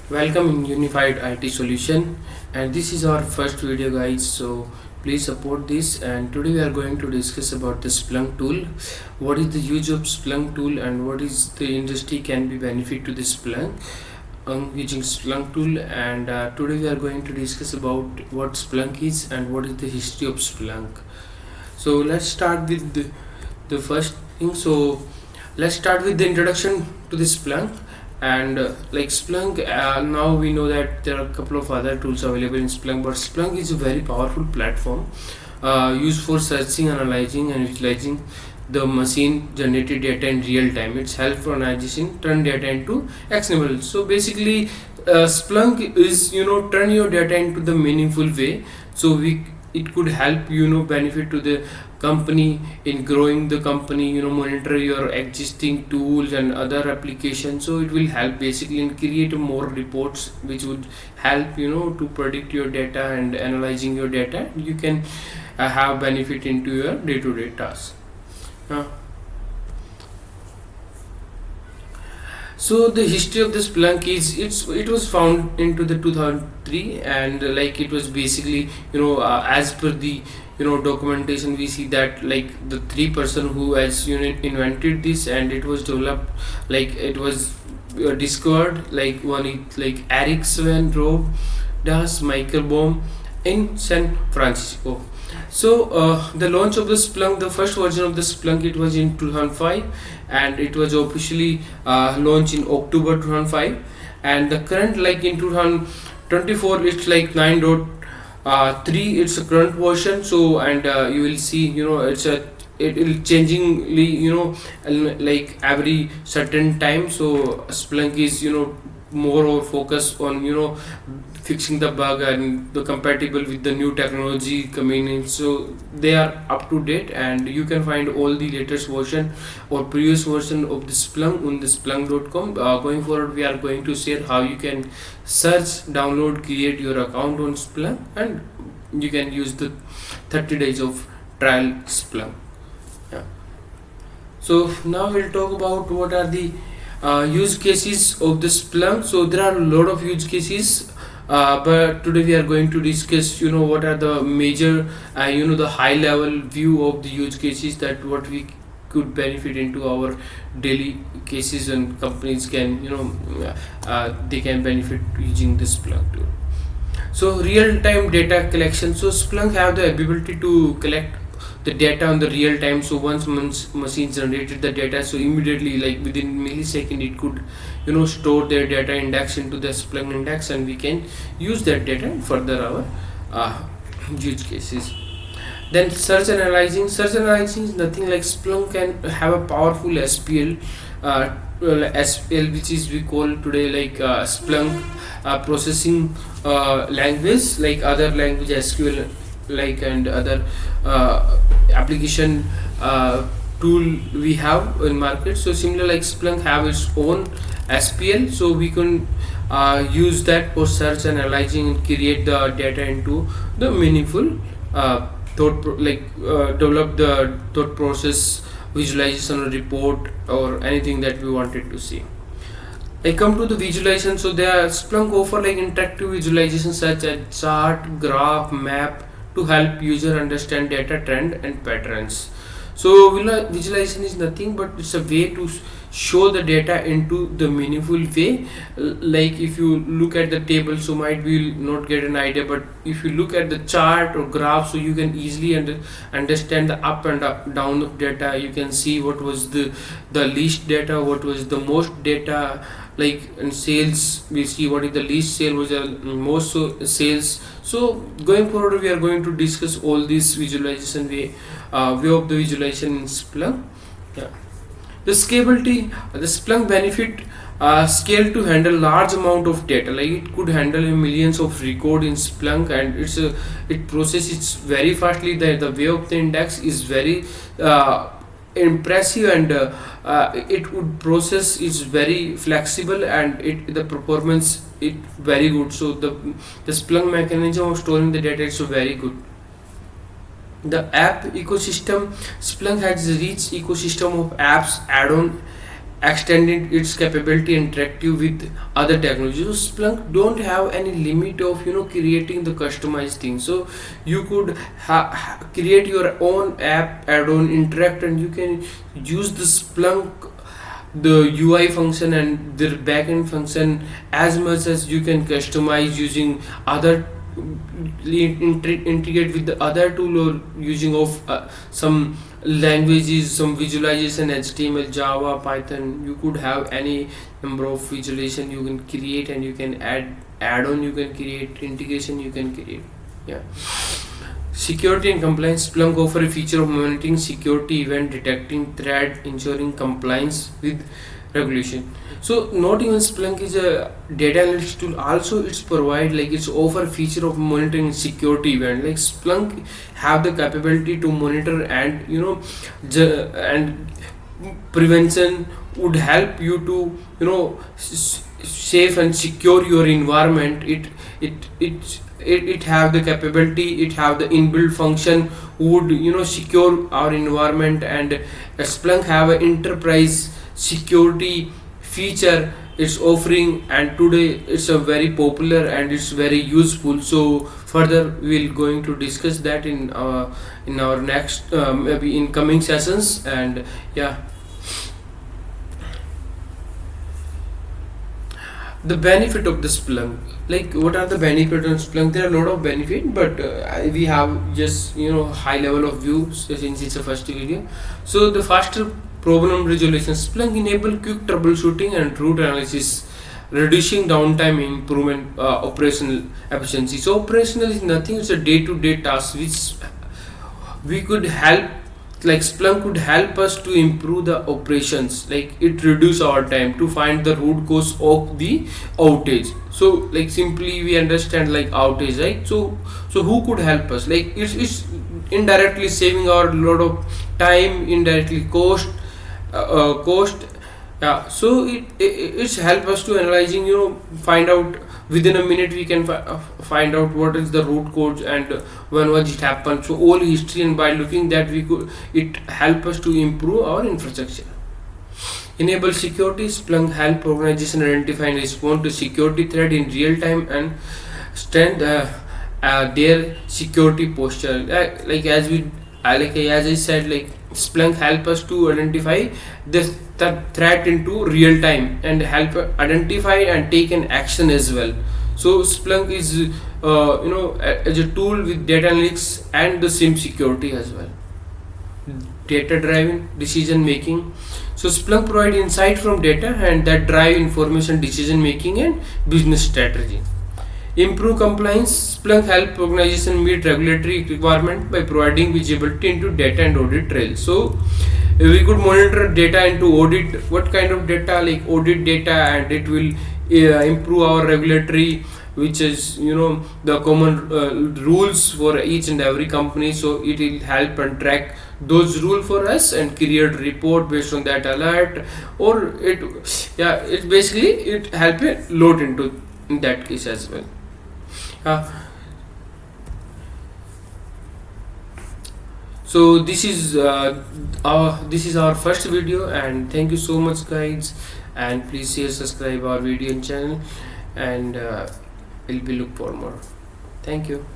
Welcome in Unified IT Solution, and this is our first video guys, so please support this. And today we are going to discuss about the Splunk tool. What is the use of Splunk tool and what is the industry can be benefit to the Splunk using Splunk tool. And today we are going to discuss about what Splunk is and what is the history of Splunk. So let's start with the first thing. So let's start with the introduction to the Splunk. And like Splunk, now we know that there are a couple of other tools available in Splunk, but Splunk is a very powerful platform used for searching, analyzing, and visualizing the machine generated data in real time. It's help for organization turn data into actionable. So basically, Splunk is turn your data into the meaningful way. So we it could help benefit to the company in growing the company, monitor your existing tools and other applications. So it will help basically and create more reports which would help to predict your data and analyzing your data. You can have benefit into your day-to-day tasks. So the history of the Splunk is it was found into the 2003, and like it was basically as per the documentation we see that like the three person who has invented this, and it was developed like it was discovered like one is like Eric Sven Rob Das Michael Baum in San Francisco. So the launch of the Splunk, the first version of the Splunk, it was in 2005, and it was officially launched in October 2005. And the current like in 2024, it's like 9.3. It's a current version. So and you will see it will changingly like every certain time. So Splunk is more or focus on fixing the bug and the compatible with the new technology coming in. So they are up to date, and you can find all the latest version or previous version of the Splunk on the splunk.com. Going forward, we are going to share how you can search, download, create your account on Splunk, and you can use the 30 days of trial Splunk. Yeah. So now we'll talk about what are the use cases of the Splunk. So there are a lot of use cases, but today we are going to discuss what are the major the high level view of the use cases, that what we could benefit into our daily cases, and companies can they can benefit using this Splunk tool. So real time data collection. So Splunk have the ability to collect the data on the real time. So once machine generated the data, so immediately like within millisecond it could store their data index into the Splunk index, and we can use that data and further our use cases. Then search analyzing is nothing like Splunk can have a powerful SPL, SPL, which is we call today like Splunk processing language, like other language SQL like and other application tool we have in market. So similar like Splunk have its own SPL, so we can use that for search and analyzing and create the data into the meaningful develop the thought process, visualization or report or anything that we wanted to see. I come to the visualization. So the Splunk offer like interactive visualization such as chart, graph, map to help user understand data trend and patterns. So visualization is nothing but it's a way to show the data into the meaningful way. Like if you look at the table, so might be not get an idea, but if you look at the chart or graph, so you can easily understand the up and down of data. You can see what was the least data, what was the most data, like in sales we see what is the least sale, was the most sales. So going forward we are going to discuss all this visualization way of the visualization in Splunk. Yeah. The scalability, the Splunk benefit scale to handle large amount of data, like it could handle millions of record in Splunk, and it processes very fastly. The way of the index is very impressive, and it would process is very flexible, and the performance it very good. So the Splunk mechanism of storing the data is so very good. The app ecosystem, Splunk has a rich ecosystem of apps, add-on extended its capability interactive with other technologies. So Splunk don't have any limit of creating the customized thing. So you could create your own app, add-on, interact, and you can use the Splunk, the UI function and the backend function, as much as you can customize using other, integrate with the other tool, or using of some languages, some visualization, HTML, Java, Python. You could have any number of visualization you can create, and you can add on, you can create integration, you can create. Yeah. Security and compliance. Splunk offer a feature of monitoring security event, detecting threat, ensuring compliance with regulation. So not even Splunk is a data analytics tool. Also, it's provide, like, it's offer feature of monitoring security event. Like Splunk have the capability to monitor, and and prevention would help you to safe and secure your environment. It have the capability, it have the inbuilt function would secure our environment. And Splunk have an enterprise security feature it's offering, and today it's a very popular and it's very useful. So further we'll going to discuss that in our next maybe in coming sessions. And yeah, the benefit of the Splunk, like what are the benefits of Splunk? There are a lot of benefit, but we have just high level of view since it's a first video. So the faster problem resolution. Splunk enable quick troubleshooting and root analysis, reducing downtime, improvement operational efficiency. So operational is nothing, it's a day-to-day task which we could help, like Splunk could help us to improve the operations, like it reduce our time to find the root cause of the outage. So like simply we understand like outage, right? So who could help us? Like it's indirectly saving our lot of time, indirectly cost. Yeah, so it's help us to analyzing, find out within a minute we can find out what is the root cause and when was it happened. So all history, and by looking that we could, it help us to improve our infrastructure. Enable security. Splunk help organization identify and respond to security threat in real time and strengthen their security posture. Like as we like as I said, like Splunk help us to identify the threat into real time and help identify and take an action as well. So Splunk is as a tool with data analytics and the SIM security as well. Data driven decision making. So Splunk provide insight from data and that drive information decision making and business strategy. Improve compliance. Splunk help organization meet regulatory requirement by providing visibility into data and audit trail. So we could monitor data into audit, what kind of data, like audit data, and it will improve our regulatory, which is the common rules for each and every company. So it will help and track those rules for us and create report based on that alert, or it basically it help a lot into in that case as well. uh, so this is our first video, and thank you so much guys, and please share, subscribe our video and channel, and we'll be look for more. Thank you.